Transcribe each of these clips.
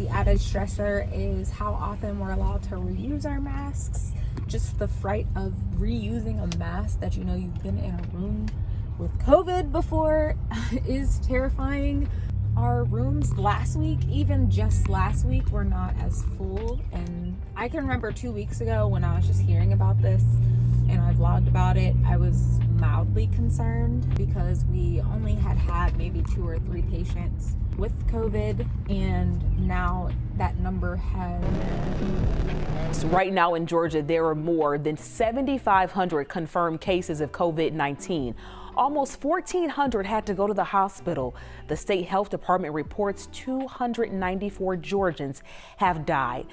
The added stressor is how often we're allowed to reuse our masks. Just the fright of reusing a mask that you know you've been in a room with COVID before is terrifying. Our rooms last week, even just last week, were not as full. And I can remember 2 weeks ago when I was just hearing about this and I vlogged about it, I was mildly concerned because we only had maybe 2 or 3 patients with COVID, and now that number has... Right now in Georgia, there are more than 7,500 confirmed cases of COVID-19. Almost 1,400 had to go to the hospital. The state health department reports 294 Georgians have died.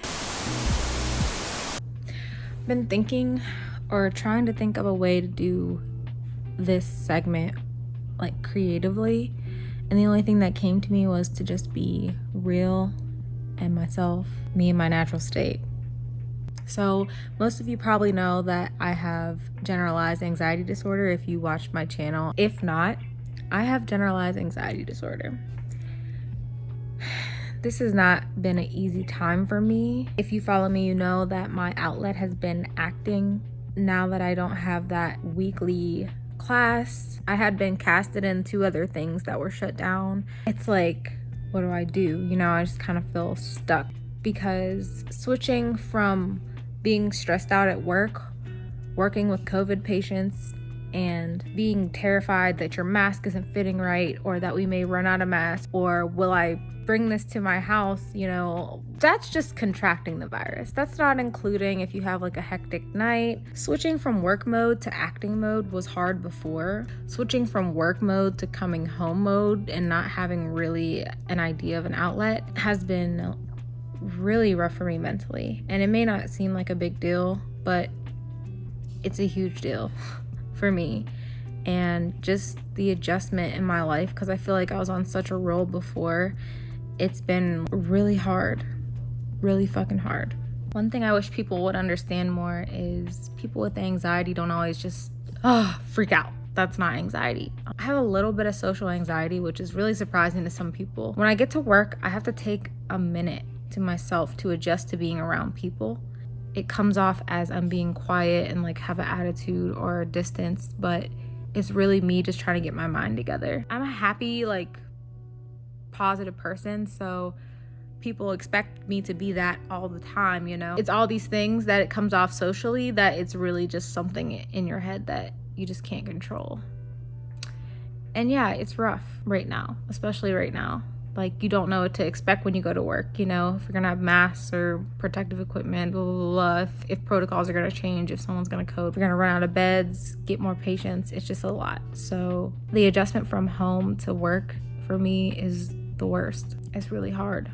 Been thinking or trying to think of a way to do this segment like creatively, and the only thing that came to me was to just be real and myself, me in my natural state. So most of you probably know that I have generalized anxiety disorder if you watched my channel. If not, I have generalized anxiety disorder. This has not been an easy time for me. If you follow me, you know that my outlet has been acting. Now that I don't have that weekly class, I had been casted in 2 other things that were shut down. It's like, what do? You know, I just kind of feel stuck because switching from being stressed out at work, working with COVID patients, and being terrified that your mask isn't fitting right, or that we may run out of masks, or will I bring this to my house, you know, that's just contracting the virus. That's not including if you have like a hectic night. Switching from work mode to acting mode was hard before. Switching from work mode to coming home mode and not having really an idea of an outlet has been really rough for me mentally. And it may not seem like a big deal, but it's a huge deal for me. And just the adjustment in my life, because I feel like I was on such a roll before, it's been really hard, really fucking hard. One thing I wish people would understand more is people with anxiety don't always just freak out. That's not anxiety. I have a little bit of social anxiety, which is really surprising to some people. When I get to work, I have to take a minute to myself to adjust to being around people. It comes off as I'm being quiet and like have an attitude or a distance, but it's really me just trying to get my mind together. I'm a happy, like, positive person, so people expect me to be that all the time, you know? It's all these things that it comes off socially that it's really just something in your head that you just can't control. And yeah, it's rough right now, especially right now. Like, you don't know what to expect when you go to work, you know, if you're gonna have masks or protective equipment, blah, blah, blah, if protocols are gonna change, if someone's gonna code, if you're gonna run out of beds, get more patients, it's just a lot. So the adjustment from home to work for me is the worst. It's really hard.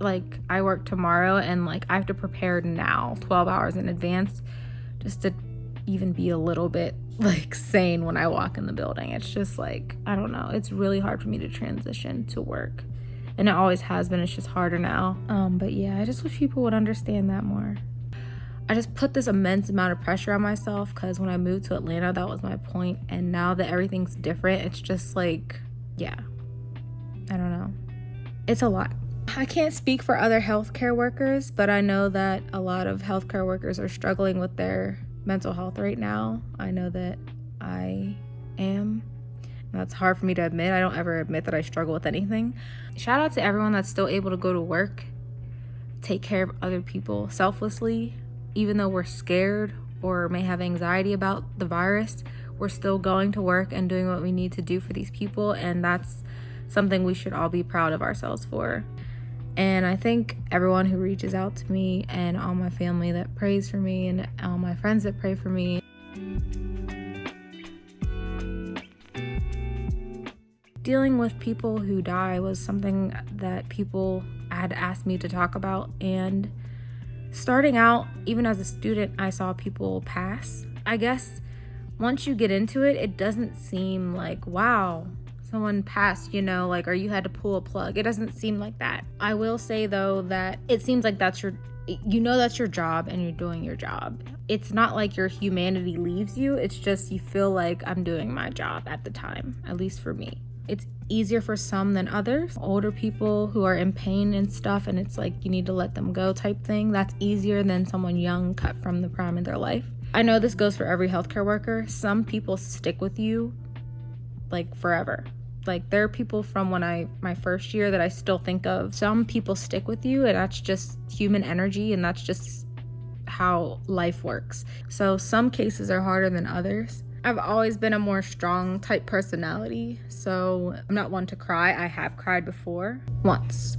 Like, I work tomorrow and like I have to prepare now 12 hours in advance just to even be a little bit like sane when I walk in the building. It's just like, I don't know, it's really hard for me to transition to work, and it always has been. It's just harder now. But yeah, I just wish people would understand that more. I just put this immense amount of pressure on myself because when I moved to Atlanta, that was my point, and now that everything's different, it's just like, yeah, I don't know, it's a lot. I can't speak for other healthcare workers, but I know that a lot of healthcare workers are struggling with their mental health right now. I know that I am. That's hard for me to admit. I don't ever admit that I struggle with anything. Shout out to everyone that's still able to go to work, take care of other people selflessly, even though we're scared or may have anxiety about the virus. We're still going to work and doing what we need to do for these people, and that's something we should all be proud of ourselves for. And I think everyone who reaches out to me and all my family that prays for me and all my friends that pray for me. Dealing with people who die was something that people had asked me to talk about. And starting out, even as a student, I saw people pass. I guess once you get into it, it doesn't seem like, wow, someone passed, you know, like, or you had to pull a plug. It doesn't seem like that. I will say though that it seems like that's your job and you're doing your job. It's not like your humanity leaves you. It's just you feel like I'm doing my job at the time, at least for me. It's easier for some than others. Older people who are in pain and stuff, and it's like you need to let them go type thing, that's easier than someone young cut from the prime of their life. I know this goes for every healthcare worker. Some people stick with you like forever. Like there are people from my first year that I still think of. Some people stick with you, and that's just human energy, and that's just how life works. So some cases are harder than others. I've always been a more strong type personality, so I'm not one to cry. I have cried before, once.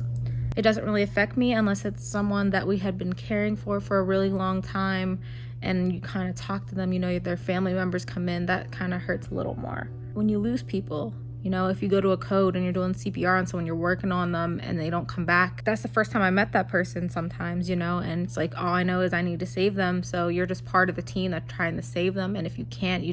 It doesn't really affect me unless it's someone that we had been caring for a really long time, and you kind of talk to them, you know, their family members come in, that kind of hurts a little more. When you lose people, you know, if you go to a code and you're doing CPR on someone, you're working on them and they don't come back. That's the first time I met that person sometimes, you know, and it's like, all I know is I need to save them. So you're just part of the team that's trying to save them. And if you can't,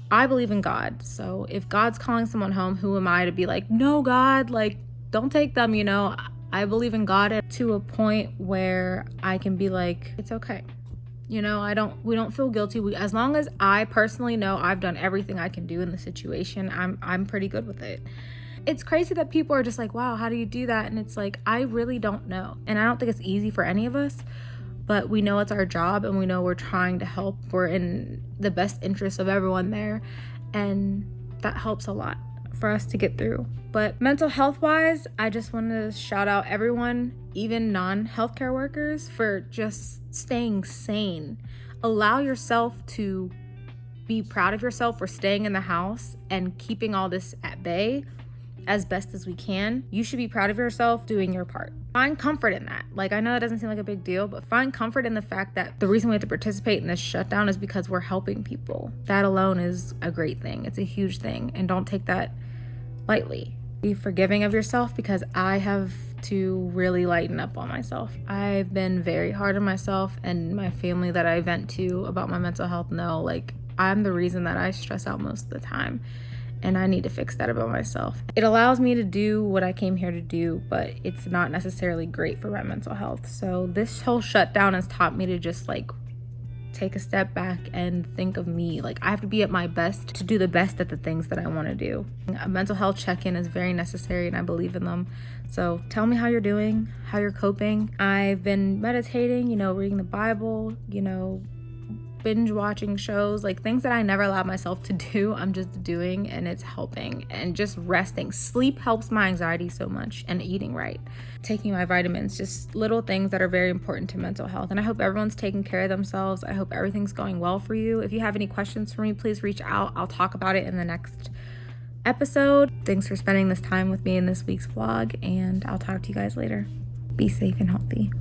I believe in God. So if God's calling someone home, who am I to be like, no, God, like, don't take them, you know? I believe in God to a point where I can be like, it's okay. You know, we don't feel guilty. As long as I personally know I've done everything I can do in the situation, I'm pretty good with it. It's crazy that people are just like, wow, how do you do that? And it's like, I really don't know. And I don't think it's easy for any of us, but we know it's our job and we know we're trying to help. We're in the best interest of everyone there. And that helps a lot for us to get through. But mental health wise, I just wanted to shout out everyone, even non-healthcare workers, for just staying sane. Allow yourself to be proud of yourself for staying in the house and keeping all this at bay as best as we can. You should be proud of yourself doing your part. Find comfort in that. Like, I know that doesn't seem like a big deal, but find comfort in the fact that the reason we have to participate in this shutdown is because we're helping people. That alone is a great thing. It's a huge thing, and don't take that lightly. Be forgiving of yourself, because I have to really lighten up on myself. I've been very hard on myself, and my family that I vent to about my mental health know, like, I'm the reason that I stress out most of the time, and I need to fix that about myself. It allows me to do what I came here to do, but it's not necessarily great for my mental health. So this whole shutdown has taught me to just like take a step back and think of me. Like, I have to be at my best to do the best at the things that I want to do. A mental health check-in is very necessary, and I believe in them. So tell me how you're doing, how you're coping. I've been meditating, you know, reading the Bible, you know, binge watching shows, like things that I never allowed myself to do, I'm just doing, and it's helping. And just resting. Sleep helps my anxiety so much, and eating right. Taking my vitamins, just little things that are very important to mental health. And I hope everyone's taking care of themselves. I hope everything's going well for you. If you have any questions for me, please reach out. I'll talk about it in the next episode. Thanks for spending this time with me in this week's vlog, and I'll talk to you guys later. Be safe and healthy.